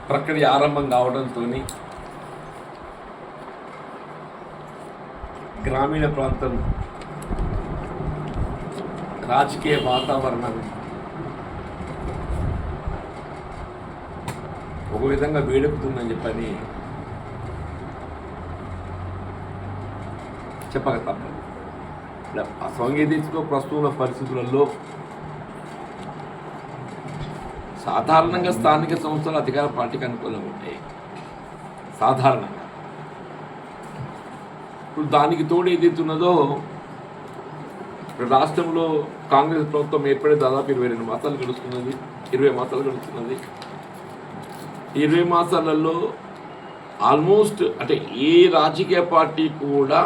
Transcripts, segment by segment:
ప్రక్రియ ఆరంభం కావడంతో గ్రామీణ ప్రాంతం రాజకీయ వాతావరణం ఒక విధంగా వేడెక్కుతుందని చెప్పని చెప్పక తప్పదు. అసాంకేతిక ప్రస్తుత పరిస్థితులలో సాధారణంగా స్థానిక సంస్థలు అధికార పార్టీకి అనుకూలంగా ఉంటాయి సాధారణంగా. ఇప్పుడు దానికి తోడు ఏదైతున్నదో రాష్ట్రంలో కాంగ్రెస్ ప్రభుత్వం ఏర్పడే దాదాపు 22 మాసాలు గడుస్తున్నది, 20 మాసాలు గడుస్తున్నది. 20 మాసాలలో ఆల్మోస్ట్ అంటే ఏ రాజకీయ పార్టీ కూడా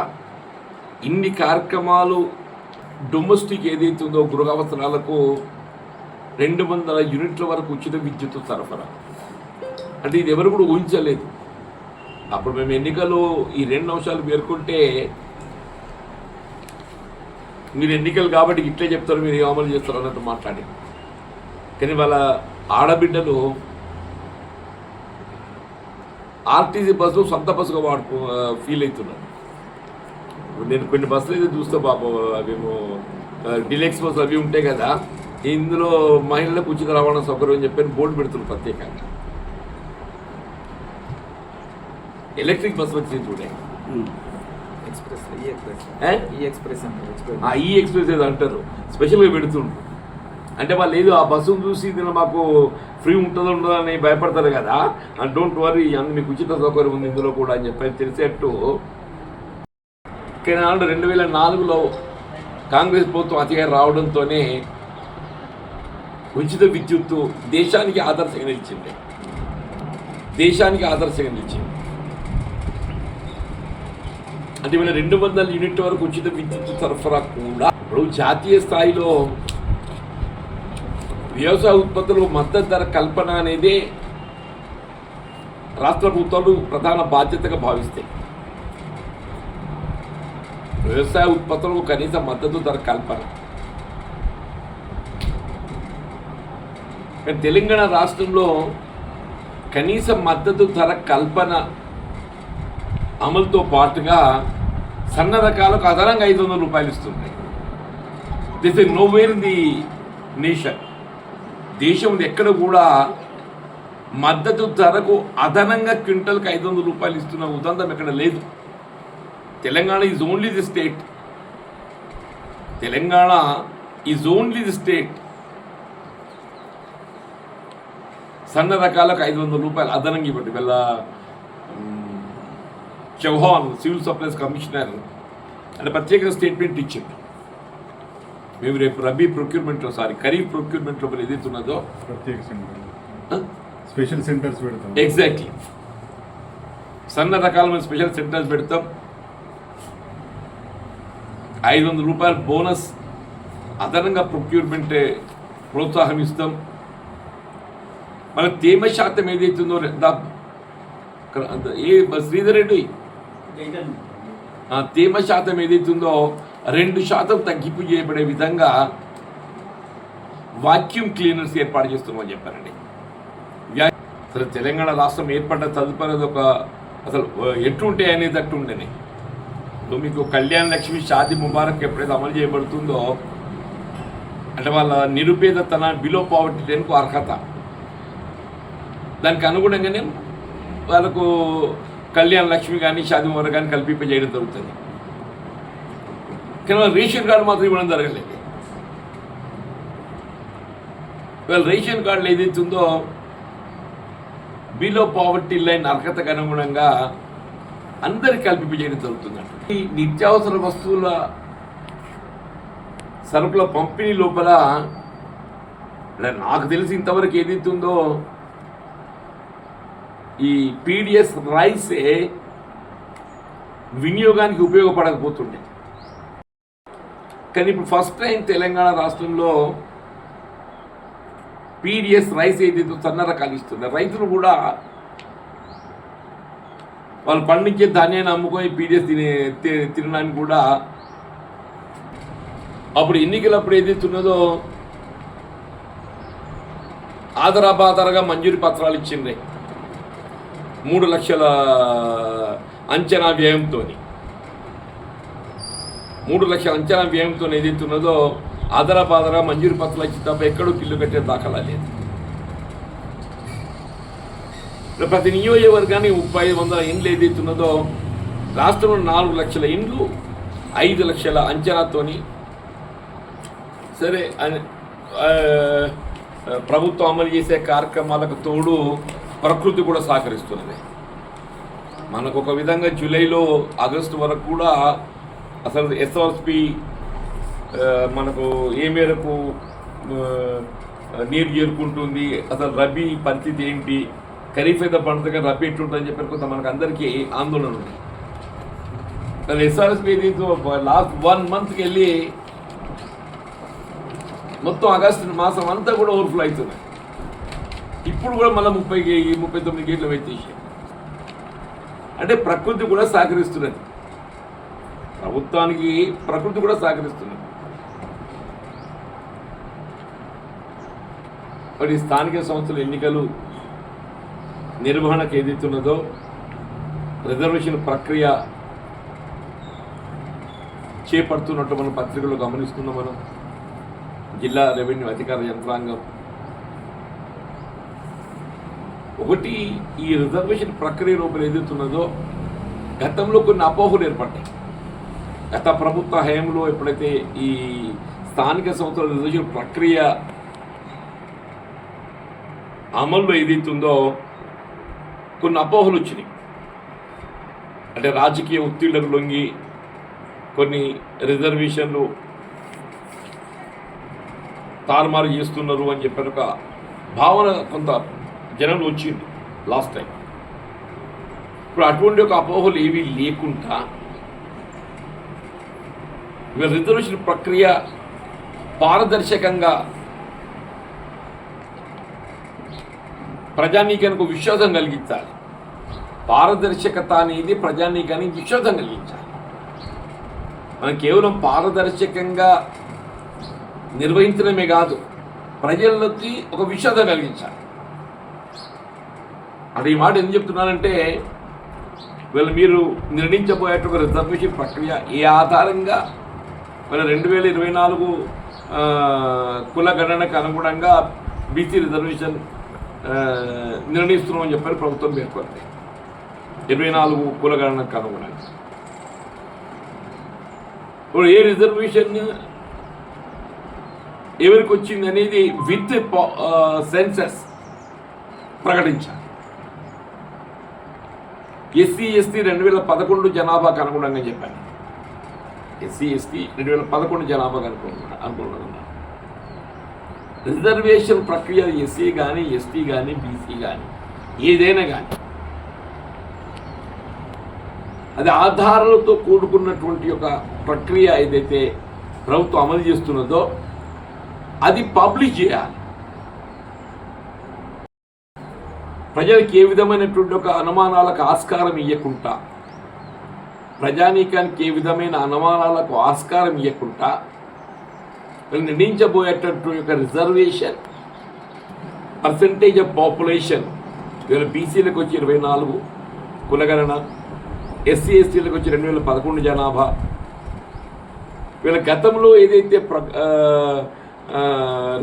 ఇన్ని కార్యక్రమాలు డొమెస్టిక్ ఏదైతుందో గృహ అవసరాలకు 200 యూనిట్ల వరకు ఉచిత విద్యుత్ సరఫరా అంటే ఇది ఎవరు కూడా ఊహించలేదు. అప్పుడు మేము ఎన్నికలు ఈ 2 అంశాలు పేర్కొంటే మీరు ఎన్నికలు కాబట్టి ఇట్లే చెప్తారు, మీరు ఏ అమలు చేస్తారు అన్నట్టు మాట్లాడి, కానీ వాళ్ళ ఆడబిడ్డలు ఆర్టీసీ బస్సు సొంత బస్సుగా ఫీల్ అవుతున్నారు. నేను కొన్ని బస్సులు అయితే చూస్తే పాపం అవేమో డిలెక్స్ బస్సు అవి ఉంటాయి కదా, ఇందులో మహిళలకు ఉచిత రవాణా సౌకర్యం అని చెప్పి బోర్డు పెడుతున్నారు ప్రత్యేకంగా. ఎలక్ట్రిక్ బస్సు వచ్చింది చూడే, ఈ ఎక్స్ప్రెస్ ఏదో అంటారు, స్పెషల్గా పెడుతుండ్రు. అంటే వాళ్ళు ఏదో ఆ బస్సును చూసి దీనిలో మాకు ఫ్రీ ఉంటుందో ఉండదో అని భయపడతారు కదా, డోంట్ వరీ అందు మీకు ఉచిత సౌకర్యం ఉంది ఇందులో కూడా అని చెప్పి తెలిసేట్టు. కానీ 2004లో కాంగ్రెస్ ప్రభుత్వం అధికారం రావడంతోనే ఉచిత విద్యుత్తు దేశానికి ఆదర్శంగా నిలిచింది, అంటే వీళ్ళ 200 యూనిట్ల వరకు ఉచిత విద్యుత్ సరఫరా కూడా. ఇప్పుడు జాతీయ స్థాయిలో వ్యవసాయ ఉత్పత్తులు మద్దతు ధర కల్పన అనేది రాష్ట్ర ప్రభుత్వాలు ప్రధాన బాధ్యతగా భావిస్తాయి. వ్యవసాయ ఉత్పత్తులకు కనీస మద్దతు ధర కల్పన. తెలంగాణ రాష్ట్రంలో కనీస మద్దతు ధర కల్పన అమలుతో పాటుగా సన్న రకాలకు అదనంగా 500 రూపాయలు ఇస్తుంది. This is nowhere in the nation. దేశంలో ఎక్కడ కూడా మద్దతు ధరకు అదనంగా క్వింటల్కి 500 రూపాయలు ఇస్తున్న ఉదంతం ఎక్కడ లేదు. Telangana is only the state. సన్న రకాలకు 500 రూపాయలు అదనంగా ఇవ్వండి. వీళ్ళ చౌహాన్ సివిల్ సప్లైస్ కమిషనర్ అంటే ప్రత్యేక స్టేట్మెంట్ ఇచ్చింది. మేము రేపు ఖరీఫ్ ప్రొక్యూర్మెంట్లో ఏదైతే ఉన్నదో స్పెషల్ సెంటర్స్ పెడతాం. ఎగ్జాక్ట్లీ, సన్న రకాల స్పెషల్ సెంటర్స్ పెడతాం. 500 రూపాయలు బోనస్ అదనంగా ప్రొక్యూర్మెంట్ ప్రోత్సాహం ఇస్తాం. మన తేమ శాతం ఏదైతుందో శ్రీధర్ రెడ్డి తేమ శాతం ఏదైతుందో 2% తగ్గింపు చేయబడే విధంగా వాక్యూమ్ క్లీనర్స్ ఏర్పాటు చేస్తున్నామని చెప్పారండి. అసలు తెలంగాణ రాష్ట్రం ఏర్పడ్డ తదుపరి అసలు ఎట్లుంటాయి అనేటట్టు ఉండని. మీకు కళ్యాణ లక్ష్మి షాదీ ముబారక్ ఎప్పుడైతే అమలు చేయబడుతుందో అంటే వాళ్ళ నిరుపేదతన బిలో పావర్టీ లైన్కు అర్హత, దానికి అనుగుణంగానే వాళ్ళకు కళ్యాణ లక్ష్మి కానీ షాదీ ముబారక్ కానీ కల్పింపజేయడం జరుగుతుంది. కానీ వాళ్ళ రేషన్ కార్డు మాత్రం ఇవ్వడం జరగలేదు. వాళ్ళ రేషన్ కార్డులు ఏదైతుందో బిలో పావర్టీ లైన్ అర్హతకు అనుగుణంగా అందరికి కల్పింపజేయడం జరుగుతుందంట. ఈ నిత్యావసర వస్తువుల సరుకుల పంపిణీ లోపల నాకు తెలిసి ఇంతవరకు ఏదైతుందో ఈ పీడిఎస్ రైసే వినియోగానికి ఉపయోగపడకపోతుండే. కానీ ఇప్పుడు ఫస్ట్ టైం తెలంగాణ రాష్ట్రంలో పీడిఎస్ రైస్ ఏదైతే సన్న రకాలు ఇస్తున్నారు. రైతులు కూడా వాళ్ళు పండించే ధాన్యాన్ని అమ్ముకొని పీడిఎస్ తినడానికి కూడా అప్పుడు ఎన్నికలప్పుడు ఏదైతే ఉన్నదో ఆధారాబాధారగా మంజూరు పత్రాలు ఇచ్చిండ్రే. 3 లక్షల అంచనా వ్యయంతో 3 లక్షల అంచనా వ్యయంతో ఏదైతున్నదో ఆదరాబాదరా మంజూరు పత్రాలు ఇచ్చి తప్ప ఎక్కడో ఇల్లు కట్టే దాఖలా లేదు. ప్రతి నియోజకవర్గాన్ని 3500 ఇండ్లు ఏదైతున్నదో రాష్ట్రంలో 4 లక్షల ఇండ్లు 5 లక్షల అంచనాతోని సరే ప్రభుత్వం అమలు చేసే కార్యక్రమాలకు తోడు ప్రకృతి కూడా సహకరిస్తున్నది. మనకు ఒక విధంగా జూలైలో ఆగస్టు వరకు కూడా అసలు ఎస్ఆర్పి మనకు ఏ మేరకు నీరు చేరుకుంటుంది, అసలు రబీ పరిస్థితి ఏంటి, ఖరీఫ్ అయితే పండుగ రబీ ఎట్లుంటుందని చెప్పి కొంత మనకు అందరికీ ఆందోళన ఉంది. అసలు ఎస్ఆర్ఎస్పి లాస్ట్ 1 మంత్కి వెళ్ళి మొత్తం ఆగస్టు మాసం అంతా కూడా ఓవర్ఫ్లో అవుతుంది. ఇప్పుడు కూడా మళ్ళీ 39 గేట్లు పెట్టేసి అంటే ప్రకృతి కూడా సహకరిస్తున్నది, ప్రభుత్వానికి ప్రకృతి కూడా సహకరిస్తున్నది. మరి స్థానిక సంస్థల ఎన్నికలు నిర్వహణకు ఏదైతున్నదో రిజర్వేషన్ ప్రక్రియ చేపడుతున్నట్టు మన పత్రికల్లో గమనిస్తున్నాం. మనం జిల్లా రెవెన్యూ అధికార యంత్రాంగం ఒకటి ఈ రిజర్వేషన్ ప్రక్రియ రూపంలో ఏదైతున్నదో గతంలో కొన్ని అపోహలు ఏర్పడ్డాయి. గత ప్రభుత్వ హయాంలో ఎప్పుడైతే ఈ స్థానిక సంస్థల రిజర్వేషన్ ప్రక్రియ అమల్లో ఏదైతుందో కొన్ని అపోహలు వచ్చినాయి. అంటే రాజకీయ ఒత్తిళ్లకు లొంగి కొన్ని రిజర్వేషన్లు తారుమారు చేస్తున్నారు అని చెప్పిన ఒక భావన కొంత జనంలో వచ్చింది లాస్ట్ టైం. ఇప్పుడు అటువంటి ఒక అపోహలు ఏవీ లేకుండా రిజర్వేషన్ ప్రక్రియ పారదర్శకంగా ప్రజానీకానికి విశ్వాసం కలిగించాలి. పారదర్శకత అనేది ప్రజానీకానికి విశ్వాసం కలిగించాలి. మనం కేవలం పారదర్శకంగా నిర్వహించడమే కాదు, ప్రజలకి ఒక విశ్వాసం కలిగించాలి. అంటే ఈ మాట ఎందుకు చెప్తున్నానంటే వీళ్ళు మీరు నిర్ణయించబోయేటువంటి రిజర్వేషన్ ప్రక్రియ ఏ ఆధారంగా వీళ్ళ 2024 కుల గణనకు అనుగుణంగా బీసీ రిజర్వేషన్ నిర్ణయిస్తున్నామని చెప్పారు ప్రభుత్వం పేర్కొంది. 24 కుల గణనకు అనుగుణంగా ఇప్పుడు ఏ రిజర్వేషన్ ఎవరికి వచ్చింది అనేది విత్ సెన్సస్ ప్రకటించాలి. ఎస్సీ ఎస్టీ 2011 జనాభాకు అనుగుణంగా చెప్పాను. ఎస్సీ ఎస్టీ 2011 జనాభాకు అనుగుణంగా రిజర్వేషన్ ప్రక్రియ ఎస్సీ కానీ ఎస్టీ కానీ బీసీ కానీ ఏదైనా కానీ అది ఆధారాలతో కూడుకున్నటువంటి ఒక ప్రక్రియ ఏదైతే ప్రభుత్వం అమలు చేస్తున్నదో అది పబ్లిష్ చేయాలి. ప్రజలకు ఏ విధమైనటువంటి ఒక అనుమానాలకు ఆస్కారం ఇవ్వకుండా, ప్రజానీకానికి ఏ విధమైన అనుమానాలకు ఆస్కారం ఇవ్వకుండా నిర్ణయించబోయేటటువంటి ఒక రిజర్వేషన్ పర్సంటేజ్ ఆఫ్ పాపులేషన్ వీళ్ళ బీసీలకు వచ్చి 24 కులగణన, ఎస్సీ ఎస్టీలకు వచ్చి 2011 జనాభా, వీళ్ళ గతంలో ఏదైతే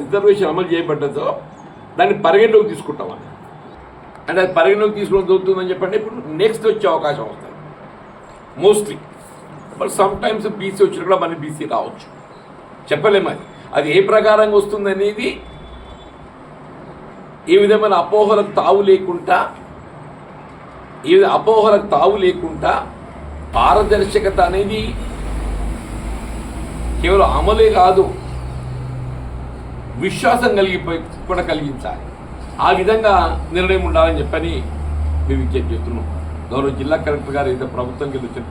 రిజర్వేషన్ అమలు చేయబడ్డదో దాన్ని పరిగణలోకి తీసుకుంటామని, అంటే అది పరిగణలోకి తీసుకోవడం జరుగుతుందని చెప్పండి. ఇప్పుడు నెక్స్ట్ వచ్చే అవకాశం వస్తుంది mostly. But some times BC వచ్చినా కూడా మన బీసీ రావచ్చు, చెప్పలేము. అది ఏ ప్రకారంగా వస్తుంది అనేది ఏ విధమైన అపోహలకు తావు లేకుండా పారదర్శకత అనేది కేవలం అమలే కాదు, విశ్వాసం కూడా కలిగించాలి. ఆ విధంగా నిర్ణయం ఉండాలని చెప్పని మేము విజ్ఞప్తి చేస్తున్నాం. గౌరవ జిల్లా కలెక్టర్ గారు ఏదైతే ప్రభుత్వం వచ్చిన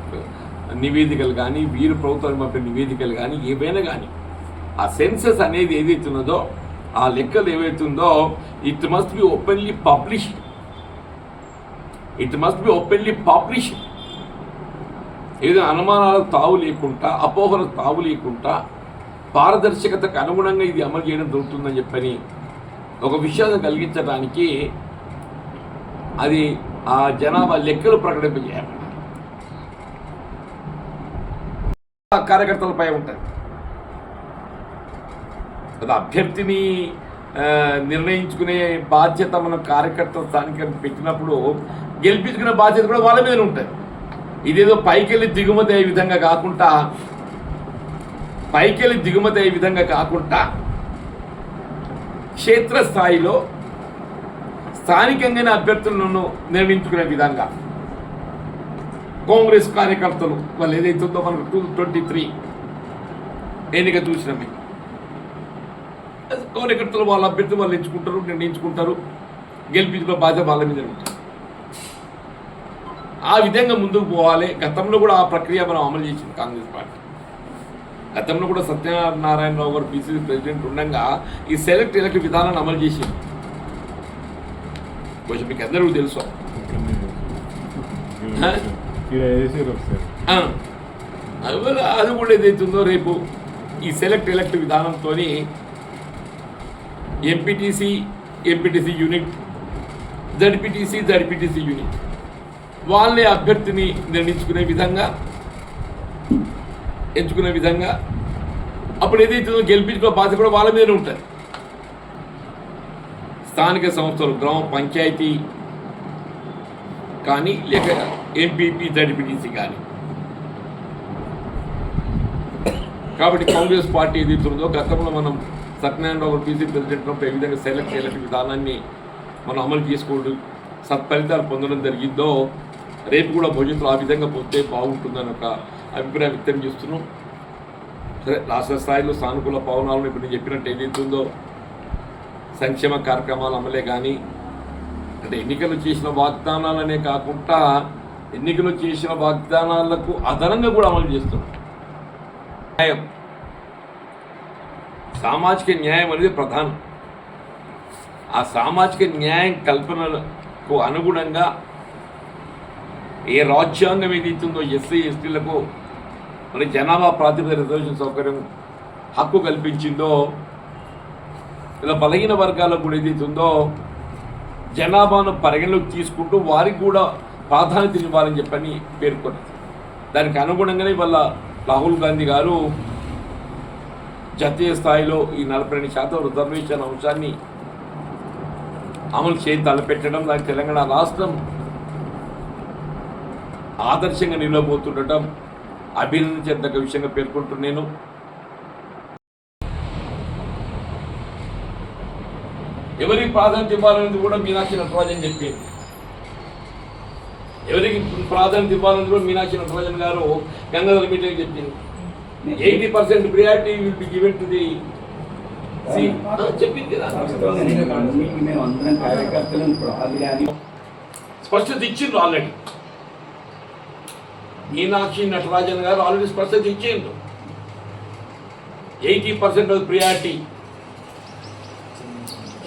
నివేదికలు కానీ, వీరు ప్రభుత్వానికి పంపిన నివేదికలు కానీ, ఏవైనా కానీ ఆ సెన్సస్ అనేది ఏదైతున్నదో, ఆ లెక్కలు ఏవైతుందో it must be openly published. ఏదైనా అనుమానాలకు తావు లేకుండా, అపోహలకు తావు లేకుండా పారదర్శకతకు అనుగుణంగా ఇది అమలు చేయడం జరుగుతుందని చెప్పని ఒక విషయాన్ని కలిగించడానికి అది ఆ జనాభా లెక్కలు ప్రకటింపజేయాలి. కార్యకర్తలపై ఉంటుంది. అది అభ్యర్థిని నిర్ణయించుకునే బాధ్యత మనం కార్యకర్తల స్థానిక పెట్టినప్పుడు గెలిపించుకునే బాధ్యత కూడా వాళ్ళ మీద ఉంటుంది. ఇదేదో పైకెళ్ళి దిగుమతి అయ్యే విధంగా కాకుండా క్షేత్రస్థాయిలో స్థానికంగానే అభ్యర్థులను నిర్ణయించుకునే విధంగా కాంగ్రెస్ కార్యకర్తలు వాళ్ళు ఏదైతుందో మనకు 2023 ఎన్నిక చూసినవి కార్యకర్తలు వాళ్ళ అభ్యర్థులు వాళ్ళు ఎంచుకుంటారు, నిర్ణయించుకుంటారు, గెలిపించుకునే బాధ్యత వాళ్ళ మీద ఉంటుంది. ఆ విధంగా ముందుకు పోవాలి. గతంలో కూడా ఆ ప్రక్రియ మనం అమలు చేసింది కాంగ్రెస్ పార్టీ. గతంలో కూడా సత్యనారాయణరావు గారు పిసిసి ప్రెసిడెంట్ ఉండగా ఈ సెలెక్ట్ ఎలక్ట్ విధానాన్ని అమలు చేసింది. కొంచెం మీకు అందరూ తెలుసు. అది కూడా ఏదైతుందో రేపు ఈ సెలెక్ట్ ఎలక్ట్ విధానంతో ఎంపీటీసీ యూనిట్, జడ్పీటీసీ యూనిట్ వాళ్ళే అభ్యర్థిని ఎంచుకునే విధంగా అప్పుడు ఏదైతుందో గెలిపించుకునే బాధ్యత కూడా వాళ్ళ మీదనే ఉంటుంది. స్థానిక సంస్థలు గ్రామ పంచాయతీ కానీ లేక ఎంపీపీ జడ్పీటీసీ కానీ. కాబట్టి కాంగ్రెస్ పార్టీ ఏదైతుందో గతంలో మనం సత్యనారాయణరావు గారు పీసీ ప్రెసిడెంట్ ఏ విధంగా సెలెక్ట్ విధానాన్ని మనం అమలు చేసుకోవడం సత్ఫలితాలు పొందడం జరిగిందో రేపు కూడా భవిష్యత్తులో ఆ విధంగా పోతే బాగుంటుందని ఒక అభిప్రాయం వ్యక్తం చేస్తున్నాం. సరే, రాష్ట్ర స్థాయిలో సానుకూల పవనాలను ఇప్పుడు నేను చెప్పినట్టు ఏదైతుందో సంక్షేమ కార్యక్రమాలు అమలే కానీ అంటే ఎన్నికలు చేసిన వాగ్దానాలనే కాకుండా ఎన్నికలు చేసిన వాగ్దానాలకు అదనంగా కూడా అమలు చేస్తున్నాం. న్యాయం, సామాజిక న్యాయం అనేది ప్రధానం. ఆ సామాజిక న్యాయం కల్పనకు అనుగుణంగా ఏ రాజ్యాంగం ఏదైతుందో ఎస్సీ ఎస్టీలకు మరి జనాభా ప్రాతిపదిక రిజర్వేషన్ సౌకర్యం హక్కు కల్పించిందో ఇలా బలహీన వర్గాలకు కూడా ఏదైతుందో జనాభాను పరిగణలోకి తీసుకుంటూ వారికి కూడా ప్రాధాన్యత ఇవ్వాలని చెప్పని పేర్కొన్నారు. దానికి అనుగుణంగానే వాళ్ళ రాహుల్ గాంధీ గారు జాతీయ స్థాయిలో ఈ 42% రిజర్వేషన్ అంశాన్ని అమలు చేసి తలపెట్టడం, దానికి తెలంగాణ రాష్ట్రం ఆదర్శంగా నిలబోతుండటం అభినందించదగ్గ విషయంగా పేర్కొంటున్నాను. ఎవరికి ప్రాధాన్యత ఇవ్వాలనేది కూడా మీనాక్షి నటరాజన్ చెప్పింది. ఎవరికి ప్రాధాన్యత ఇవ్వాలనేది కూడా మీనాక్షి నటరాజన్ గారు గంగాధర్ మీటింగ్ చెప్పింది. 80% priority will be given to the చెప్పింది కదా, స్పష్టత ఇచ్చిండ్రు ఆల్రెడీ. మీనాక్షి నటరాజన్ గారు ఆల్రెడీ స్పష్టత ఇచ్చిండ్రు. 80% of priority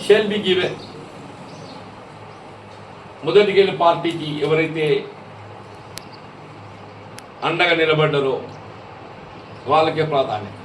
shall be given. మొదటికెళ్ళి పార్టీకి ఎవరైతే అండగా నిలబడ్డారో వాళ్ళకే ప్రాధాన్యత.